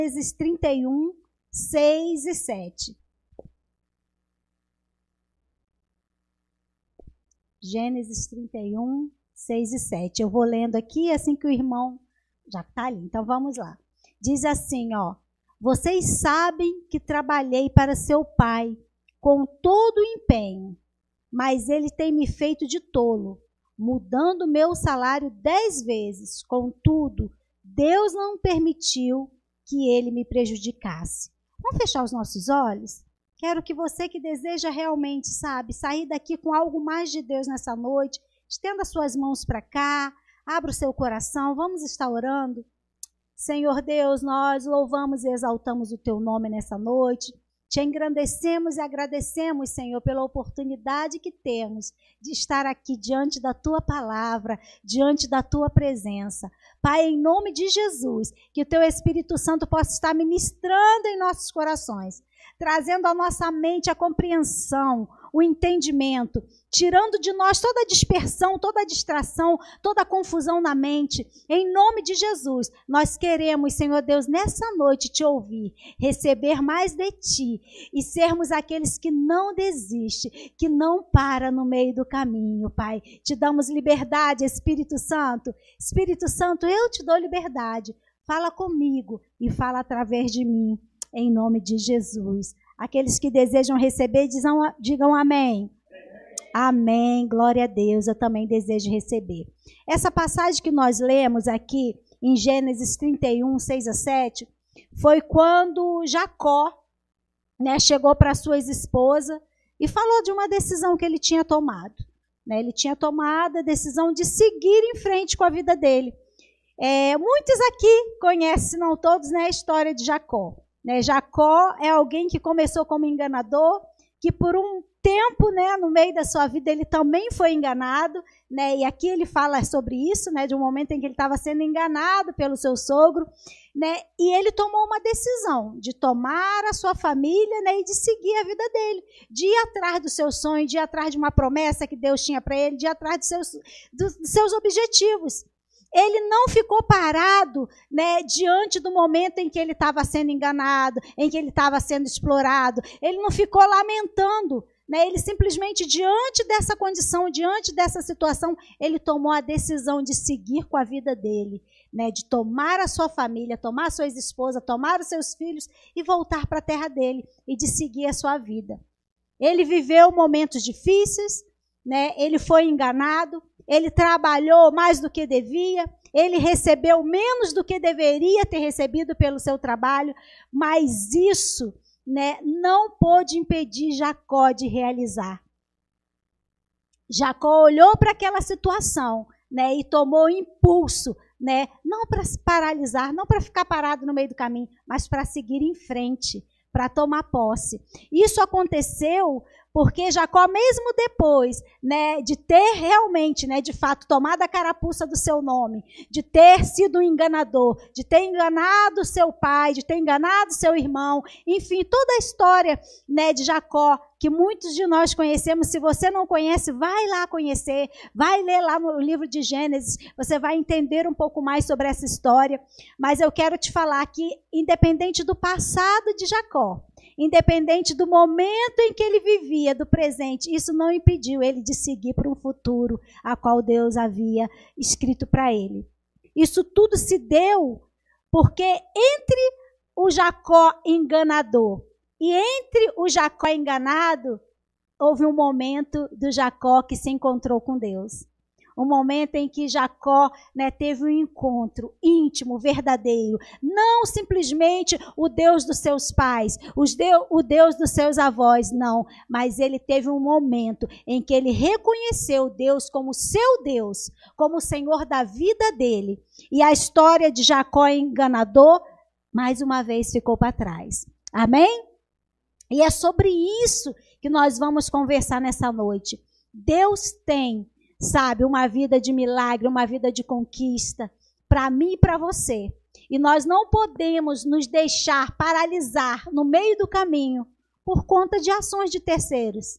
Gênesis 31, 6 e 7. Gênesis 31, 6 e 7. Eu vou lendo aqui assim que o irmão já está ali. Então vamos lá. Diz assim, ó. Vocês sabem que trabalhei para seu pai com todo o empenho, mas ele tem me feito de tolo, mudando meu salário 10 vezes. Contudo, Deus não permitiu que ele me prejudicasse. Vamos fechar os nossos olhos? Quero que você que deseja realmente, sabe, sair daqui com algo mais de Deus nessa noite, estenda suas mãos para cá, abra o seu coração, vamos estar orando. Senhor Deus, nós louvamos e exaltamos o teu nome nessa noite. Te engrandecemos e agradecemos, Senhor, pela oportunidade que temos de estar aqui diante da tua palavra, diante da tua presença. Pai, em nome de Jesus, que o teu Espírito Santo possa estar ministrando em nossos corações, trazendo à nossa mente a compreensão, o entendimento, tirando de nós toda a dispersão, toda a distração, toda a confusão na mente. Em nome de Jesus, nós queremos, Senhor Deus, nessa noite te ouvir, receber mais de ti e sermos aqueles que não desistem, que não param no meio do caminho, Pai. Te damos liberdade, Espírito Santo. Espírito Santo, eu te dou liberdade. Fala comigo e fala através de mim, em nome de Jesus. Aqueles que desejam receber, digam amém. Amém, glória a Deus, eu também desejo receber. Essa passagem que nós lemos aqui em Gênesis 31, 6 a 7, foi quando Jacó, chegou para sua esposa e falou de uma decisão que ele tinha tomado. Ele tinha tomado a decisão de seguir em frente com a vida dele. Muitos aqui conhecem, não todos, a história de Jacó. Jacó é alguém que começou como enganador, que por um tempo, no meio da sua vida, ele também foi enganado, e aqui ele fala sobre isso, de um momento em que ele estava sendo enganado pelo seu sogro, e ele tomou uma decisão de tomar a sua família, e de seguir a vida dele, de ir atrás do seu sonho, de ir atrás de uma promessa que Deus tinha para ele, de ir atrás dos seus objetivos. Ele não ficou parado, diante do momento em que ele estava sendo enganado, em que ele estava sendo explorado. Ele não ficou lamentando, Ele simplesmente, diante dessa condição, diante dessa situação, ele tomou a decisão de seguir com a vida dele, de tomar a sua família, tomar a sua esposa, tomar os seus filhos e voltar para a terra dele e de seguir a sua vida. Ele viveu momentos difíceis, ele foi enganado, ele trabalhou mais do que devia, ele recebeu menos do que deveria ter recebido pelo seu trabalho, mas isso, não pôde impedir Jacó de realizar. Jacó olhou para aquela situação, e tomou impulso, não para se paralisar, não para ficar parado no meio do caminho, mas para seguir em frente, para tomar posse. Isso aconteceu porque Jacó, mesmo depois, de ter realmente, de fato, tomado a carapuça do seu nome, de ter sido um enganador, de ter enganado seu pai, de ter enganado seu irmão, enfim, toda a história, de Jacó, que muitos de nós conhecemos. Se você não conhece, vai lá conhecer, vai ler lá no livro de Gênesis, você vai entender um pouco mais sobre essa história. Mas eu quero te falar que, independente do passado de Jacó, independente do momento em que ele vivia, do presente, isso não impediu ele de seguir para um futuro a qual Deus havia escrito para ele. Isso tudo se deu porque entre o Jacó enganador e entre o Jacó enganado, houve um momento do Jacó que se encontrou com Deus. Um momento em que Jacó, teve um encontro íntimo, verdadeiro. Não simplesmente o Deus dos seus pais, o Deus dos seus avós, não. Mas ele teve um momento em que ele reconheceu Deus como seu Deus, como o Senhor da vida dele. E a história de Jacó enganador, mais uma vez, ficou para trás. Amém? E é sobre isso que nós vamos conversar nessa noite. Deus tem, sabe, uma vida de milagre, uma vida de conquista, para mim e para você. E nós não podemos nos deixar paralisar no meio do caminho por conta de ações de terceiros.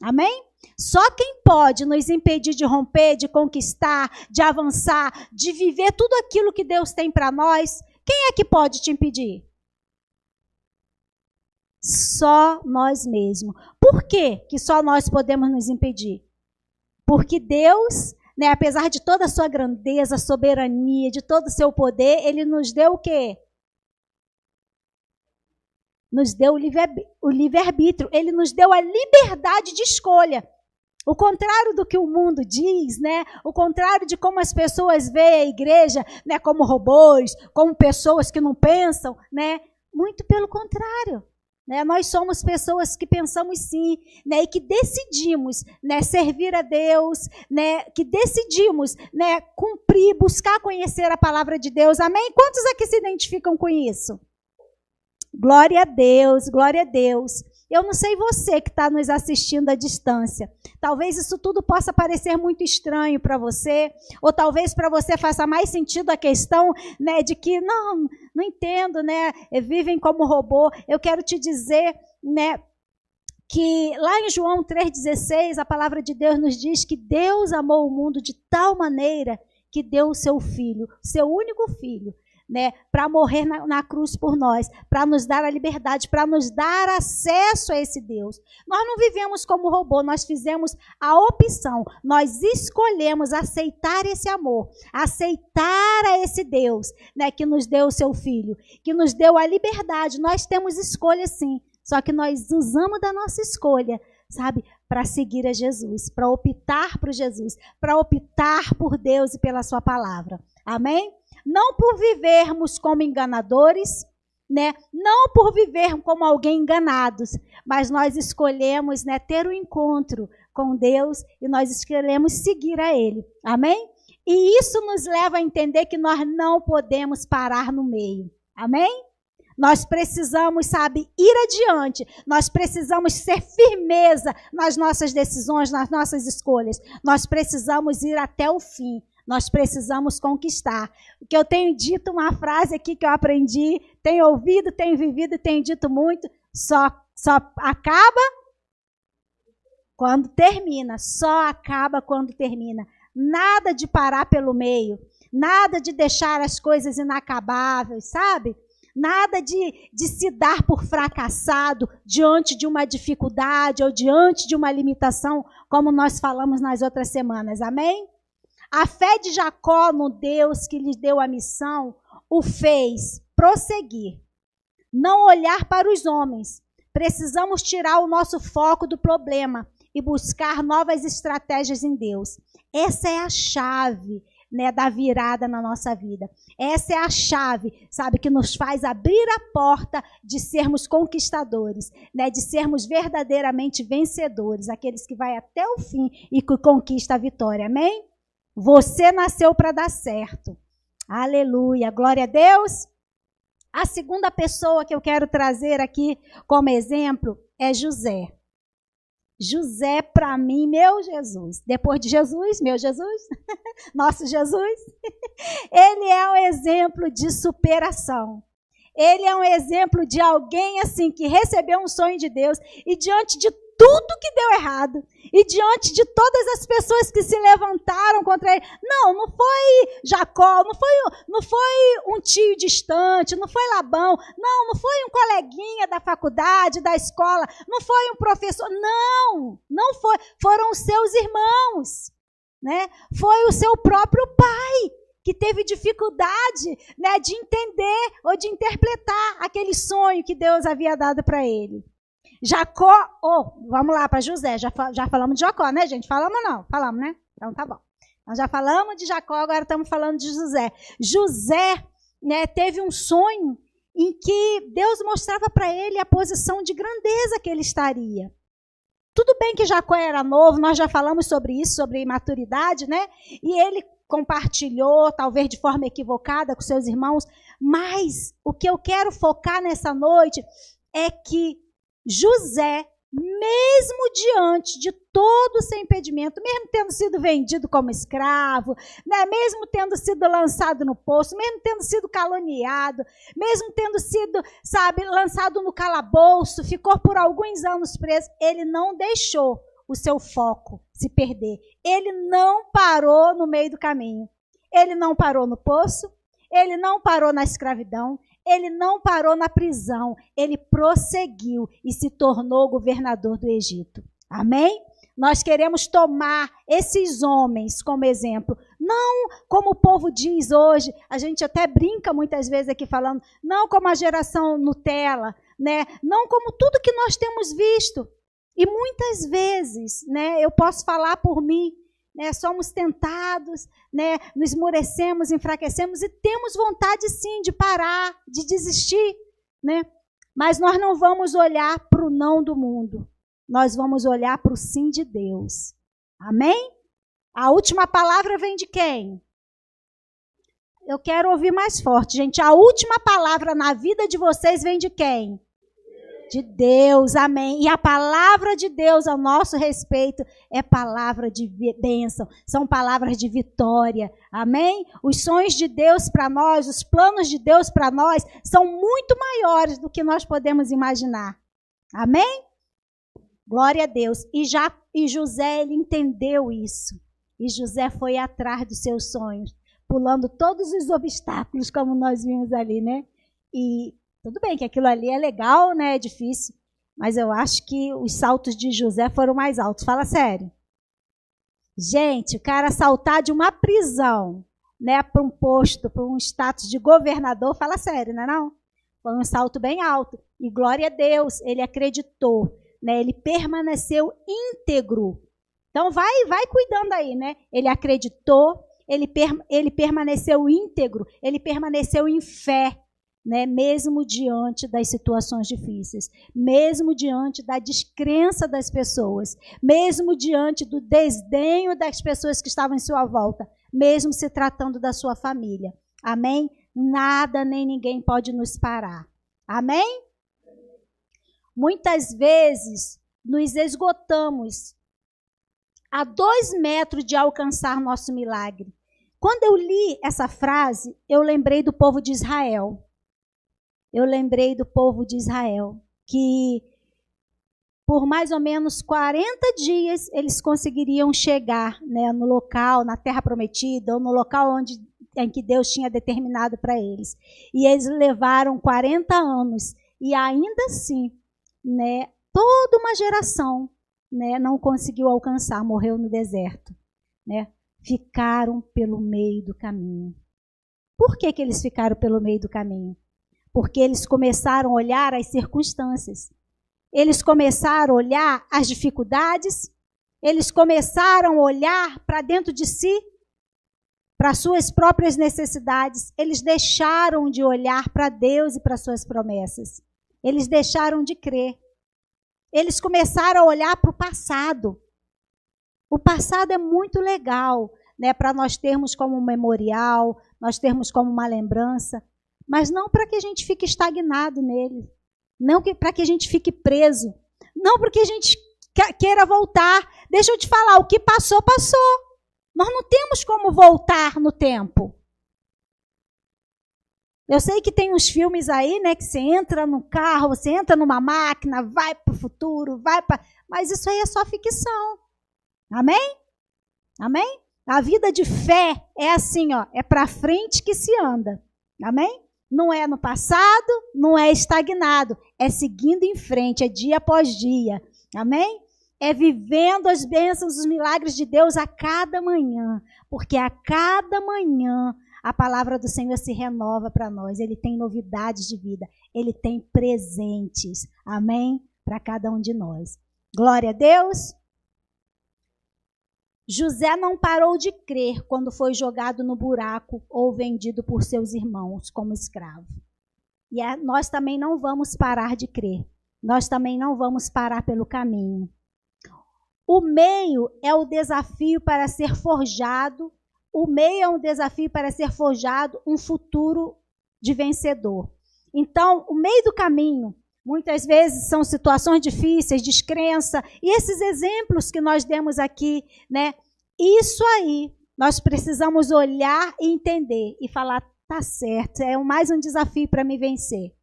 Amém? Só quem pode nos impedir de romper, de conquistar, de avançar, de viver tudo aquilo que Deus tem para nós, Quem é que pode te impedir? Só nós mesmos. Por quê que só nós podemos nos impedir? Porque Deus, né, apesar de toda a sua grandeza, soberania, de todo o seu poder, Ele nos deu o quê? Nos deu o livre-arbítrio. Ele nos deu a liberdade de escolha. O contrário do que o mundo diz, né? O contrário de como as pessoas veem a igreja, né, como robôs, como pessoas que não pensam, né? Muito pelo contrário. Né? Nós somos pessoas que pensamos sim, né? E que decidimos, né, servir a Deus, né? Que decidimos, né, cumprir, buscar conhecer a palavra de Deus. Amém? Quantos aqui se identificam com isso? Glória a Deus, glória a Deus. Eu não sei você que está nos assistindo à distância. Talvez isso tudo possa parecer muito estranho para você, ou talvez para você faça mais sentido a questão, né, de que não entendo, né, vivem como robô. Eu quero te dizer, né, que lá em João 3,16, a palavra de Deus nos diz que Deus amou o mundo de tal maneira que deu o seu filho, seu único filho, né, para morrer na cruz por nós, para nos dar a liberdade, para nos dar acesso a esse Deus. Nós não vivemos como robô, nós fizemos a opção, nós escolhemos aceitar esse amor, aceitar a esse Deus, né, que nos deu o seu filho, que nos deu a liberdade. Nós temos escolha sim, só que nós usamos da nossa escolha, sabe, para seguir a Jesus, para optar por Jesus, para optar por Deus e pela sua palavra. Amém? Não por vivermos como enganadores, né? Não por viver como alguém enganados, mas nós escolhemos, né, ter um encontro com Deus e nós escolhemos seguir a Ele. Amém? E isso nos leva a entender que nós não podemos parar no meio. Amém? Nós precisamos, sabe, ir adiante. Nós precisamos ter firmeza nas nossas decisões, nas nossas escolhas. Nós precisamos ir até o fim. Nós precisamos conquistar. O que eu tenho dito, uma frase aqui que eu aprendi, tenho ouvido, tenho vivido, tenho dito muito, só acaba quando termina. Só acaba quando termina. Nada de parar pelo meio. Nada de deixar as coisas inacabáveis, sabe? Nada de se dar por fracassado diante de uma dificuldade ou diante de uma limitação, como nós falamos nas outras semanas. Amém? A fé de Jacó no Deus que lhe deu a missão o fez prosseguir, não olhar para os homens. Precisamos tirar o nosso foco do problema e buscar novas estratégias em Deus. Essa é a chave, né, da virada na nossa vida. Essa é a chave, sabe, que nos faz abrir a porta de sermos conquistadores, né, de sermos verdadeiramente vencedores, aqueles que vai até o fim e que conquista a vitória. Amém? Você nasceu para dar certo. Aleluia, glória a Deus. A segunda pessoa que eu quero trazer aqui como exemplo é José. José, para mim, meu Jesus. Depois de Jesus, meu Jesus, nosso Jesus, ele é um exemplo de superação. Ele é um exemplo de alguém assim que recebeu um sonho de Deus e diante de tudo que deu errado e diante de todas as pessoas que se levantaram contra ele. Não foi Jacó, não foi um tio distante, não foi Labão, não foi um coleguinha da faculdade, da escola, não foi um professor, não foi, foram os seus irmãos, né? Foi o seu próprio pai que teve dificuldade, né, de entender ou de interpretar aquele sonho que Deus havia dado para ele. Jacó, vamos lá para José, já falamos de Jacó, né, gente? Falamos ou não? Falamos, né? Então tá bom. Nós já falamos de Jacó, agora estamos falando de José. José, né, teve um sonho em que Deus mostrava para ele a posição de grandeza que ele estaria. Tudo bem que Jacó era novo, nós já falamos sobre isso, sobre imaturidade, né? E ele compartilhou, talvez de forma equivocada com seus irmãos, mas o que eu quero focar nessa noite é que José, mesmo diante de todo o seu impedimento, mesmo tendo sido vendido como escravo, né, mesmo tendo sido lançado no poço, mesmo tendo sido caluniado, mesmo tendo sido, sabe, lançado no calabouço, ficou por alguns anos preso, ele não deixou o seu foco se perder. Ele não parou no meio do caminho. Ele não parou no poço, ele não parou na escravidão, ele não parou na prisão, ele prosseguiu e se tornou governador do Egito. Amém? Nós queremos tomar esses homens como exemplo. Não como o povo diz hoje, a gente até brinca muitas vezes aqui falando, não como a geração Nutella, né? Não como tudo que nós temos visto. E muitas vezes, né, eu posso falar por mim, né, somos tentados, né, nos esmorecemos, enfraquecemos e temos vontade sim de parar, de desistir, né? Mas nós não vamos olhar para o não do mundo. Nós vamos olhar para o sim de Deus. Amém? A última palavra vem de quem? Eu quero ouvir mais forte, gente. A última palavra na vida de vocês vem de quem? De Deus, amém. E a palavra de Deus ao nosso respeito é palavra de bênção, são palavras de vitória, amém? Os sonhos de Deus para nós, os planos de Deus para nós são muito maiores do que nós podemos imaginar, amém? Glória a Deus. E José, ele entendeu isso. E José foi atrás dos seus sonhos, pulando todos os obstáculos, como nós vimos ali, né? E tudo bem que aquilo ali é legal, né? É difícil, mas eu acho que os saltos de José foram mais altos. Fala sério. Gente, o cara saltar de uma prisão, né, para um posto, para um status de governador, fala sério, não é não? Foi um salto bem alto. E glória a Deus, ele acreditou. Né, ele permaneceu íntegro. Então, vai cuidando aí, né? Ele acreditou, ele permaneceu íntegro, ele permaneceu em fé, né? Mesmo diante das situações difíceis, mesmo diante da descrença das pessoas, mesmo diante do desdenho das pessoas que estavam em sua volta, mesmo se tratando da sua família. Amém? Nada nem ninguém pode nos parar. Amém? Muitas vezes nos esgotamos a 2 metros de alcançar nosso milagre. Quando eu li essa frase, eu lembrei do povo de Israel. Eu lembrei do povo de Israel, que por mais ou menos 40 dias eles conseguiriam chegar, né, no local, na terra prometida, ou no local em que Deus tinha determinado para eles. E eles levaram 40 anos, e ainda assim, né, toda uma geração, né, não conseguiu alcançar, morreu no deserto, né? Ficaram pelo meio do caminho. Por que eles ficaram pelo meio do caminho? Porque eles começaram a olhar as circunstâncias. Eles começaram a olhar as dificuldades. Eles começaram a olhar para dentro de si, para suas próprias necessidades. Eles deixaram de olhar para Deus e para suas promessas. Eles deixaram de crer. Eles começaram a olhar para o passado. O passado é muito legal, né, para nós termos como um memorial, nós termos como uma lembrança, mas não para que a gente fique estagnado nele, não para que a gente fique preso, não para que a gente queira voltar. Deixa eu te falar, o que passou, passou. Nós não temos como voltar no tempo. Eu sei que tem uns filmes aí, né, que você entra no carro, você entra numa máquina, vai para o futuro, mas isso aí é só ficção. Amém? Amém? A vida de fé é assim, ó, é para frente que se anda. Amém? Não é no passado, não é estagnado, é seguindo em frente, é dia após dia. Amém? É vivendo as bênçãos, os milagres de Deus a cada manhã, porque a cada manhã a palavra do Senhor se renova para nós. Ele tem novidades de vida, ele tem presentes. Amém? Para cada um de nós. Glória a Deus. José não parou de crer quando foi jogado no buraco ou vendido por seus irmãos como escravo. E nós também não vamos parar de crer. Nós também não vamos parar pelo caminho. O meio é o desafio para ser forjado. O meio é um desafio para ser forjado um futuro de vencedor. Então, o meio do caminho, muitas vezes são situações difíceis, descrença, e esses exemplos que nós demos aqui, né? Isso aí, nós precisamos olhar e entender e falar, tá certo, é mais um desafio para me vencer.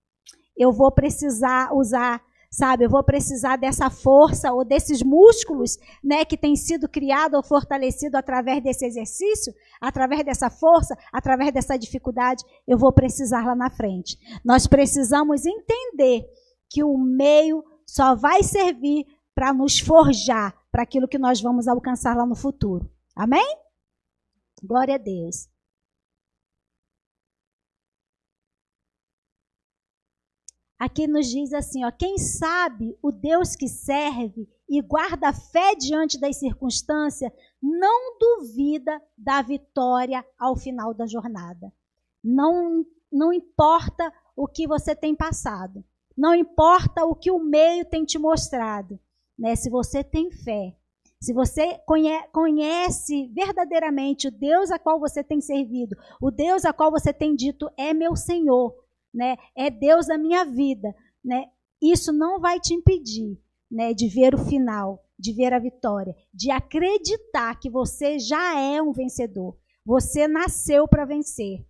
Eu vou precisar usar, sabe? Eu vou precisar dessa força ou desses músculos, né, que tem sido criado ou fortalecido através desse exercício, através dessa força, através dessa dificuldade, eu vou precisar lá na frente. Nós precisamos entender que o meio só vai servir para nos forjar para aquilo que nós vamos alcançar lá no futuro. Amém? Glória a Deus. Aqui nos diz assim, ó, quem sabe o Deus que serve e guarda a fé diante das circunstâncias, não duvida da vitória ao final da jornada. Não importa o que você tem passado, não importa o que o meio tem te mostrado, né? Se você tem fé, se você conhece verdadeiramente o Deus a qual você tem servido, o Deus a qual você tem dito é meu Senhor, né? É Deus da minha vida, né? Isso não vai te impedir, né, de ver o final, de ver a vitória, de acreditar que você já é um vencedor. Você nasceu para vencer.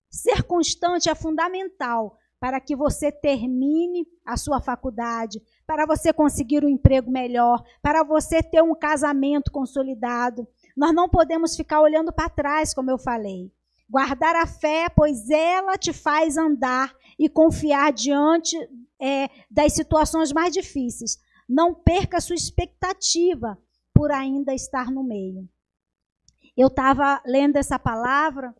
Ser constante é fundamental para que você termine a sua faculdade, para você conseguir um emprego melhor, para você ter um casamento consolidado. Nós não podemos ficar olhando para trás, como eu falei. Guardar a fé, pois ela te faz andar e confiar diante das situações mais difíceis. Não perca a sua expectativa por ainda estar no meio. Eu estava lendo essa palavra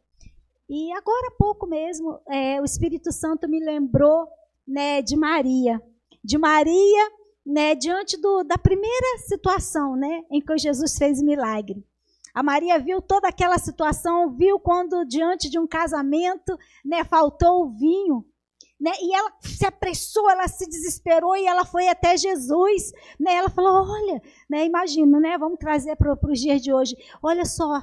e agora há pouco mesmo o Espírito Santo me lembrou, né, de Maria. De Maria, né, diante da primeira situação, né, em que Jesus fez o milagre. A Maria viu toda aquela situação, viu quando diante de um casamento, né, faltou o vinho, né, e ela se apressou, ela se desesperou e ela foi até Jesus, né, ela falou, olha, né, imagina, né, vamos trazer para os dias de hoje, olha só,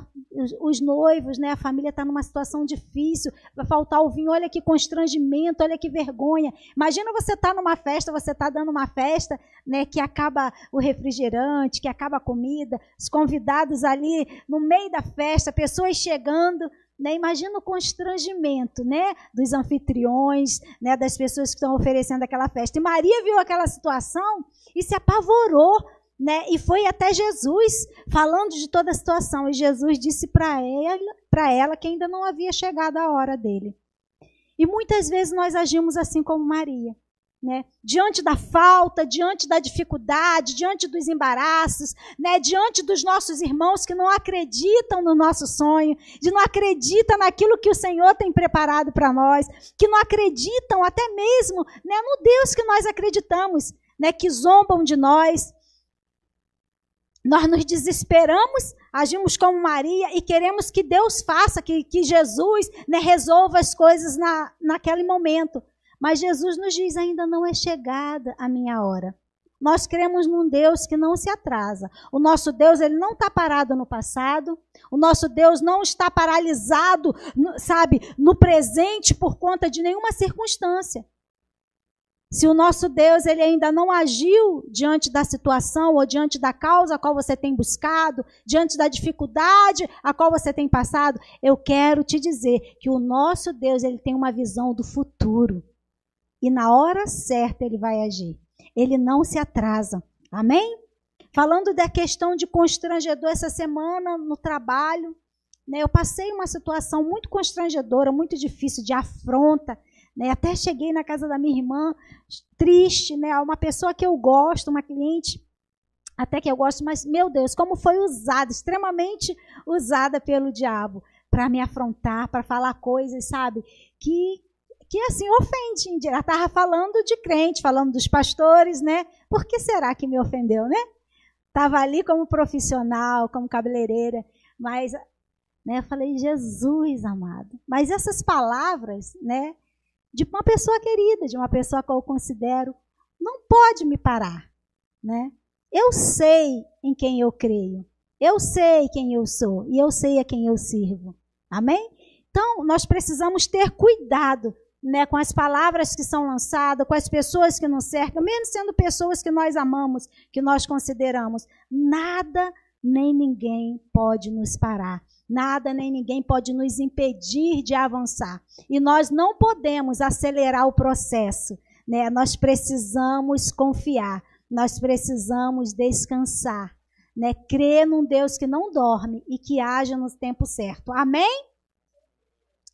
os noivos, né, a família está numa situação difícil, vai faltar o vinho, olha que constrangimento, olha que vergonha. Imagina você estar numa festa, você está dando uma festa, né, que acaba o refrigerante, que acaba a comida, os convidados ali no meio da festa, pessoas chegando, né, imagina o constrangimento, né, dos anfitriões, né, das pessoas que estão oferecendo aquela festa. E Maria viu aquela situação e se apavorou, né, e foi até Jesus falando de toda a situação. E Jesus disse para ela que ainda não havia chegado a hora dele. E muitas vezes nós agimos assim como Maria, né? Diante da falta, diante da dificuldade, diante dos embaraços, né? Diante dos nossos irmãos que não acreditam no nosso sonho, que não acreditam naquilo que o Senhor tem preparado para nós, que não acreditam até mesmo, né, no Deus que nós acreditamos, né, que zombam de nós. Nós nos desesperamos, agimos como Maria e queremos que Deus faça, que Jesus, né, resolva as coisas naquele momento. Mas Jesus nos diz, ainda não é chegada a minha hora. Nós cremos num Deus que não se atrasa. O nosso Deus, ele não está parado no passado. O nosso Deus não está paralisado, sabe, no presente por conta de nenhuma circunstância. Se o nosso Deus ele ainda não agiu diante da situação ou diante da causa a qual você tem buscado, diante da dificuldade a qual você tem passado, eu quero te dizer que o nosso Deus ele tem uma visão do futuro. E na hora certa ele vai agir. Ele não se atrasa. Amém? Falando da questão de constrangedor essa semana no trabalho, né, eu passei uma situação muito constrangedora, muito difícil, de afronta. Né, até cheguei na casa da minha irmã, triste, né, uma pessoa que eu gosto, uma cliente, até que eu gosto, mas, meu Deus, como foi usada, extremamente usada pelo diabo, para me afrontar, para falar coisas, sabe, que assim, ofende. Ela estava falando de crente, falando dos pastores, né, por que será que me ofendeu, né? Estava ali como profissional, como cabeleireira, mas, né, eu falei, Jesus amado, mas essas palavras, né, de uma pessoa querida, de uma pessoa que eu considero, não pode me parar, né? Eu sei em quem eu creio, eu sei quem eu sou e eu sei a quem eu sirvo, amém? Então, nós precisamos ter cuidado, né, com as palavras que são lançadas, com as pessoas que nos cercam, mesmo sendo pessoas que nós amamos, que nós consideramos. Nada nem ninguém pode nos parar. Nada nem ninguém pode nos impedir de avançar. E nós não podemos acelerar o processo, né? Nós precisamos confiar, nós precisamos descansar, né? Crer num Deus que não dorme e que age no tempo certo. Amém?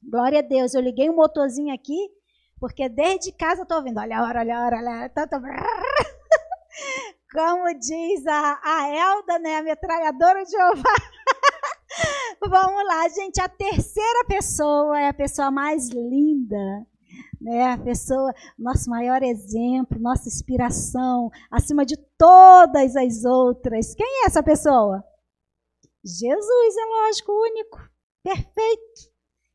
Glória a Deus. Eu liguei um motorzinho aqui, porque desde casa eu estou ouvindo. Olha a hora, olha a hora, olha a hora. Como diz a Elda, né? A metralhadora de Jeová. Vamos lá, gente. A terceira pessoa é a pessoa mais linda, né? A pessoa, nosso maior exemplo, nossa inspiração, acima de todas as outras. Quem é essa pessoa? Jesus, é lógico, único, perfeito.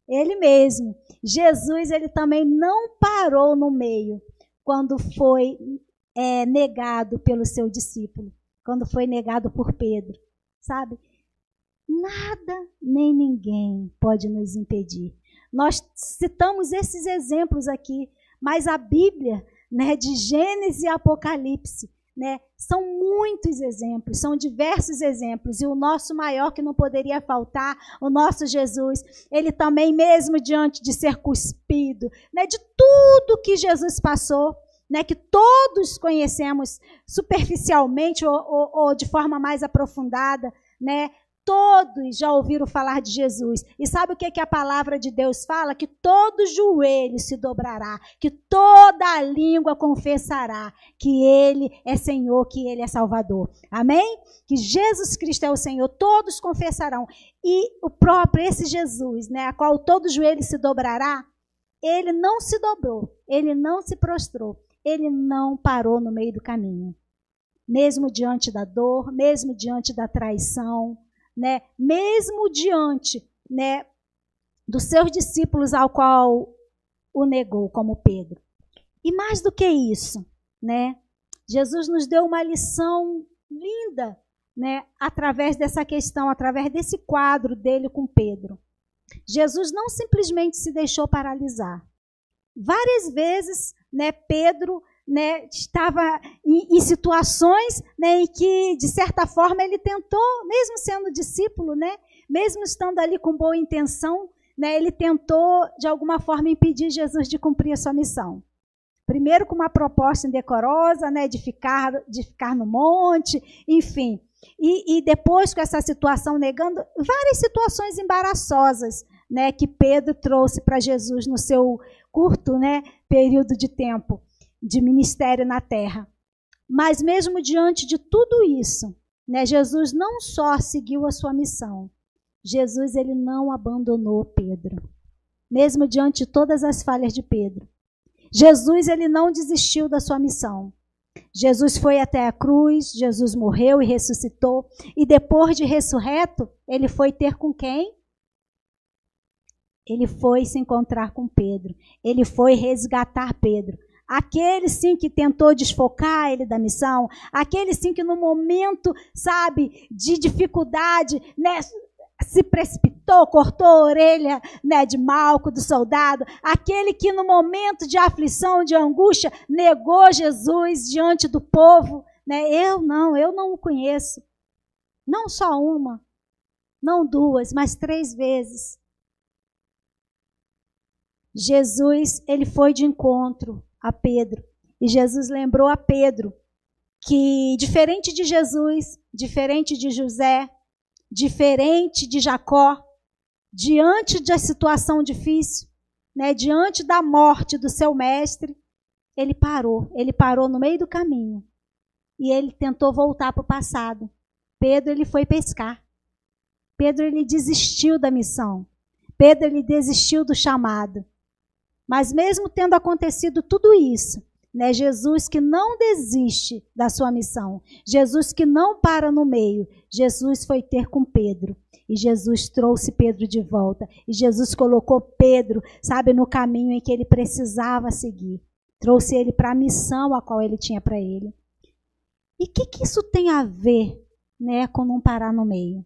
Ele mesmo. Jesus, ele também não parou no meio quando foi negado pelo seu discípulo, quando foi negado por Pedro, sabe? Nada nem ninguém pode nos impedir. Nós citamos esses exemplos aqui, mas a Bíblia, né, de Gênesis e Apocalipse, né, são muitos exemplos, são diversos exemplos, e o nosso maior que não poderia faltar, o nosso Jesus, ele também, mesmo diante de ser cuspido, né, de tudo que Jesus passou, né, que todos conhecemos superficialmente ou de forma mais aprofundada, né, todos já ouviram falar de Jesus. E sabe o que a palavra de Deus fala? Que todo joelho se dobrará, que toda a língua confessará que Ele é Senhor, que Ele é Salvador. Amém? Que Jesus Cristo é o Senhor, todos confessarão. E o próprio, esse Jesus, né, a qual todo joelho se dobrará, Ele não se dobrou, Ele não se prostrou, Ele não parou no meio do caminho. Mesmo diante da dor, mesmo diante da traição, né, mesmo diante, né, dos seus discípulos ao qual o negou, como Pedro. E mais do que isso, né, Jesus nos deu uma lição linda, né, através dessa questão, através desse quadro dele com Pedro. Jesus não simplesmente se deixou paralisar. Várias vezes, né, Pedro, né, estava em situações, né, em que, de certa forma, ele tentou, mesmo sendo discípulo, né, mesmo estando ali com boa intenção, né, ele tentou, de alguma forma, impedir Jesus de cumprir a sua missão. Primeiro com uma proposta indecorosa, né, de ficar no monte, enfim. E depois com essa situação negando, várias situações embaraçosas, né, que Pedro trouxe para Jesus no seu curto, né, período de tempo de ministério na terra. Mas mesmo diante de tudo isso, né, Jesus não só seguiu a sua missão, Jesus ele não abandonou Pedro. Mesmo diante de todas as falhas de Pedro, Jesus ele não desistiu da sua missão. Jesus foi até a cruz, Jesus morreu e ressuscitou, e depois de ressurreto, ele foi ter com quem? Ele foi se encontrar com Pedro, ele foi resgatar Pedro. Aquele sim que tentou desfocar ele da missão, aquele sim que no momento, sabe, de dificuldade, né, se precipitou, cortou a orelha, né, de Malco, do soldado, aquele que no momento de aflição, de angústia, negou Jesus diante do povo, né, eu não o conheço. Não só uma, não duas, mas 3 vezes. Jesus, ele foi de encontro a Pedro. E Jesus lembrou a Pedro que, diferente de Jesus, diferente de José, diferente de Jacó, diante da situação difícil, né, diante da morte do seu mestre, ele parou no meio do caminho. E ele tentou voltar para o passado. Pedro, ele foi pescar. Pedro, ele desistiu da missão. Pedro, ele desistiu do chamado. Mas mesmo tendo acontecido tudo isso, né, Jesus que não desiste da sua missão, Jesus que não para no meio, Jesus foi ter com Pedro. E Jesus trouxe Pedro de volta. E Jesus colocou Pedro, sabe, no caminho em que ele precisava seguir. Trouxe ele para a missão a qual ele tinha para ele. E o que isso tem a ver, né, com não parar no meio?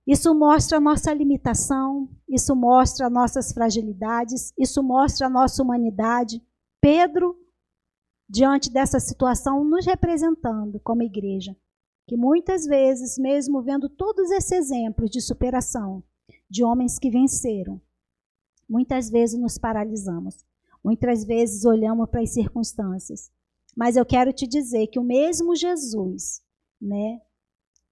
Isso mostra a nossa limitação, isso mostra nossas fragilidades, isso mostra a nossa humanidade. Pedro, diante dessa situação, nos representando como igreja, que muitas vezes, mesmo vendo todos esses exemplos de superação, de homens que venceram, muitas vezes nos paralisamos. Muitas vezes olhamos para as circunstâncias. Mas eu quero te dizer que o mesmo Jesus, né,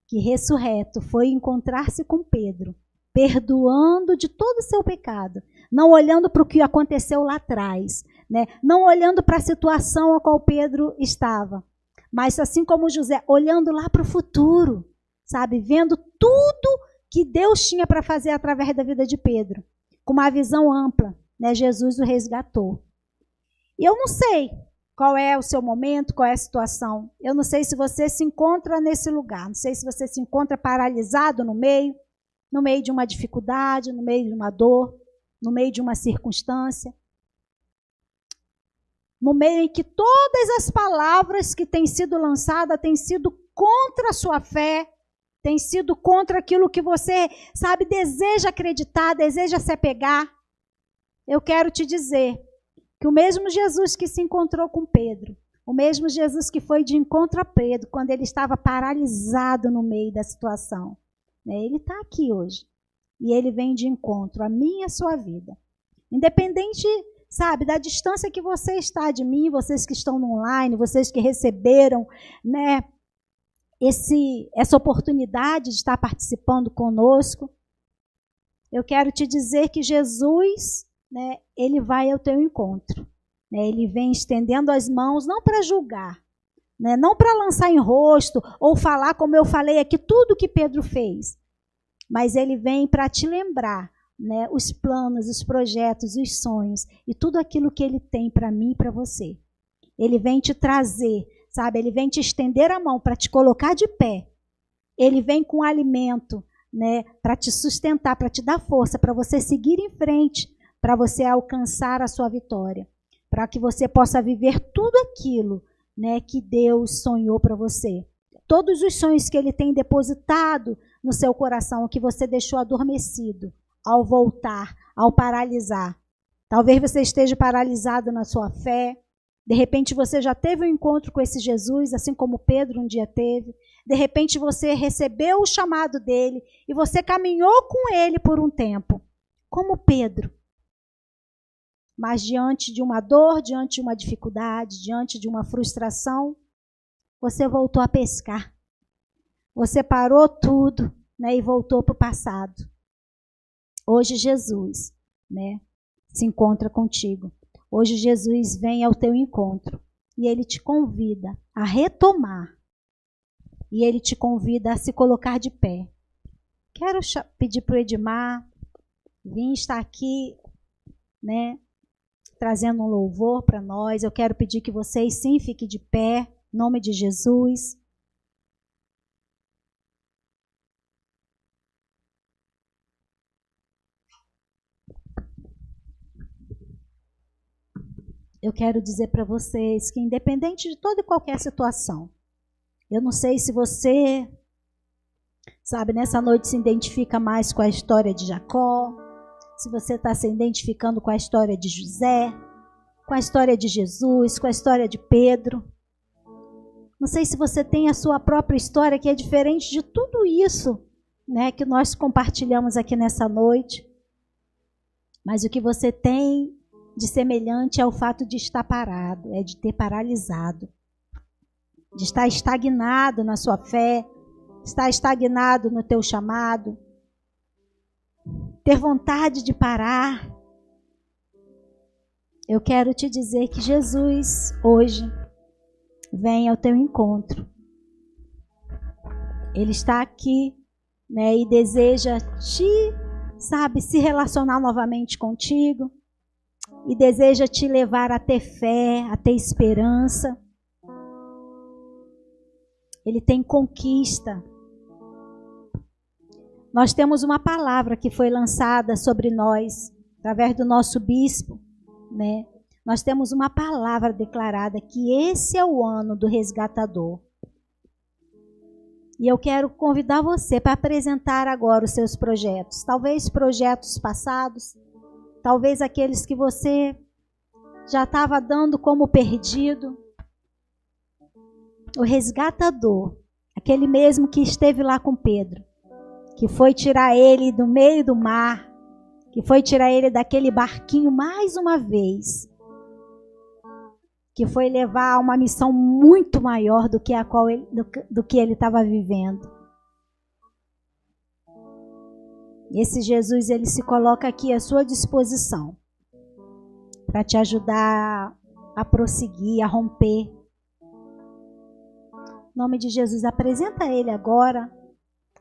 que ressurreto, foi encontrar-se com Pedro, perdoando de todo o seu pecado, não olhando para o que aconteceu lá atrás, né, não olhando para a situação a qual Pedro estava, mas assim como José, olhando lá para o futuro, sabe, vendo tudo que Deus tinha para fazer através da vida de Pedro, com uma visão ampla, né, Jesus o resgatou. E eu não sei qual é o seu momento, qual é a situação. Eu não sei se você se encontra nesse lugar. Não sei se você se encontra paralisado no meio de uma dificuldade, no meio de uma dor, no meio de uma circunstância. No meio em que todas as palavras que têm sido lançadas têm sido contra a sua fé, têm sido contra aquilo que você, sabe, deseja acreditar, deseja se apegar. Eu quero te dizer que o mesmo Jesus que se encontrou com Pedro, o mesmo Jesus que foi de encontro a Pedro, quando ele estava paralisado no meio da situação, né, ele está aqui hoje. E ele vem de encontro a mim e a sua vida. Independente, sabe, da distância que você está de mim, vocês que estão no online, vocês que receberam, né, essa oportunidade de estar participando conosco, eu quero te dizer que Jesus, né, ele vai ao teu encontro, né, ele vem estendendo as mãos, não para julgar, né, não para lançar em rosto ou falar, como eu falei aqui, tudo que Pedro fez, mas ele vem para te lembrar, né, os planos, os projetos, os sonhos e tudo aquilo que ele tem para mim e para você. Ele vem te trazer, sabe, ele vem te estender a mão para te colocar de pé, ele vem com alimento, né, para te sustentar, para te dar força, para você seguir em frente, para você alcançar a sua vitória, para que você possa viver tudo aquilo, né, que Deus sonhou para você. Todos os sonhos que Ele tem depositado no seu coração, que você deixou adormecido, ao voltar, ao paralisar. Talvez você esteja paralisado na sua fé, de repente você já teve um encontro com esse Jesus, assim como Pedro um dia teve, de repente você recebeu o chamado dele e você caminhou com ele por um tempo, como Pedro. Mas diante de uma dor, diante de uma dificuldade, diante de uma frustração, você voltou a pescar. Você parou tudo, né, e voltou para o passado. Hoje Jesus, né, se encontra contigo. Hoje Jesus vem ao teu encontro e Ele te convida a retomar. E Ele te convida a se colocar de pé. Quero pedir para o Edmar vir estar aqui, né, trazendo um louvor para nós. Eu quero pedir que vocês sim fiquem de pé, em nome de Jesus. Eu quero dizer para vocês que independente de toda e qualquer situação, eu não sei se você, sabe, nessa noite se identifica mais com a história de Jacó, se você está se identificando com a história de José, com a história de Jesus, com a história de Pedro. Não sei se você tem a sua própria história que é diferente de tudo isso, né, que nós compartilhamos aqui nessa noite. Mas o que você tem de semelhante é o fato de estar parado, é de ter paralisado, de estar estagnado na sua fé, estar estagnado no teu chamado, ter vontade de parar. Eu quero te dizer que Jesus hoje vem ao teu encontro. Ele está aqui, né, e deseja sabe, se relacionar novamente contigo. E deseja te levar a ter fé, a ter esperança. Ele tem conquista. Nós temos uma palavra que foi lançada sobre nós, através do nosso bispo, né? Nós temos uma palavra declarada que esse é o ano do resgatador. E eu quero convidar você para apresentar agora os seus projetos. Talvez projetos passados, talvez aqueles que você já estava dando como perdido. O resgatador, aquele mesmo que esteve lá com Pedro, que foi tirar ele do meio do mar, que foi tirar ele daquele barquinho mais uma vez, que foi levar a uma missão muito maior do que do que ele estava vivendo. Esse Jesus, ele se coloca aqui à sua disposição para te ajudar a prosseguir, a romper. Em nome de Jesus, apresenta a ele agora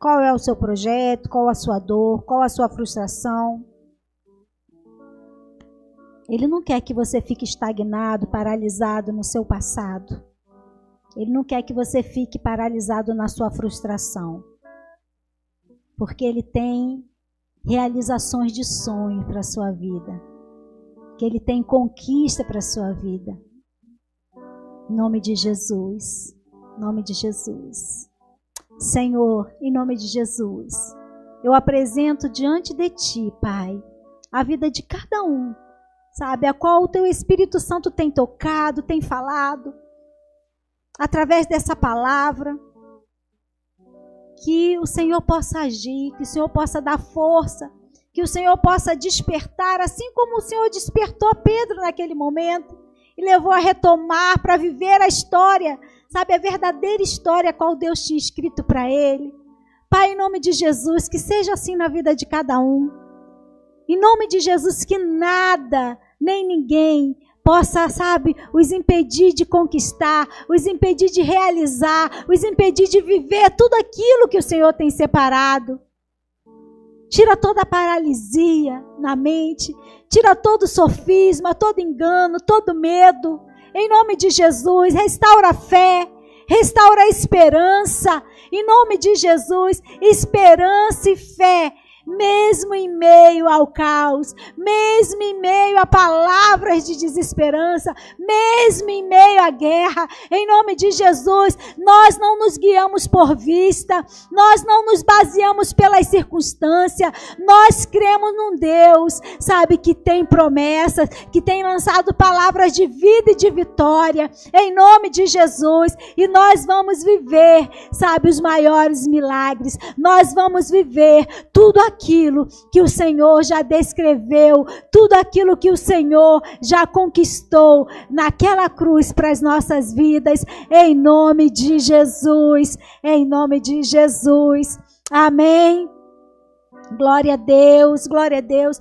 qual é o seu projeto, qual a sua dor, qual a sua frustração. Ele não quer que você fique estagnado, paralisado no seu passado. Ele não quer que você fique paralisado na sua frustração. Porque ele tem realizações de sonho para a sua vida. Que ele tem conquista para a sua vida. Em nome de Jesus. Em nome de Jesus. Senhor, em nome de Jesus, eu apresento diante de Ti, Pai, a vida de cada um, sabe, a qual o Teu Espírito Santo tem tocado, tem falado, através dessa palavra, que o Senhor possa agir, que o Senhor possa dar força, que o Senhor possa despertar, assim como o Senhor despertou Pedro naquele momento, e levou a retomar para viver a história, sabe, a verdadeira história a qual Deus tinha escrito para ele. Pai, em nome de Jesus, que seja assim na vida de cada um. Em nome de Jesus, que nada, nem ninguém possa, sabe, os impedir de conquistar, os impedir de realizar, os impedir de viver tudo aquilo que o Senhor tem separado. Tira toda a paralisia na mente, tira todo sofisma, todo engano, todo medo. Em nome de Jesus, restaura a fé, restaura a esperança. Em nome de Jesus, esperança e fé, mesmo em meio ao caos, mesmo em meio a palavras de desesperança, mesmo em meio à guerra, em nome de Jesus, nós não nos guiamos por vista, nós não nos baseamos pelas circunstâncias, nós cremos num Deus, sabe, que tem promessas, que tem lançado palavras de vida e de vitória, em nome de Jesus, e nós vamos viver, sabe, os maiores milagres, nós vamos viver tudo aquilo que o Senhor já descreveu, tudo aquilo que o Senhor já conquistou naquela cruz para as nossas vidas, em nome de Jesus, em nome de Jesus. Amém. Glória a Deus, glória a Deus.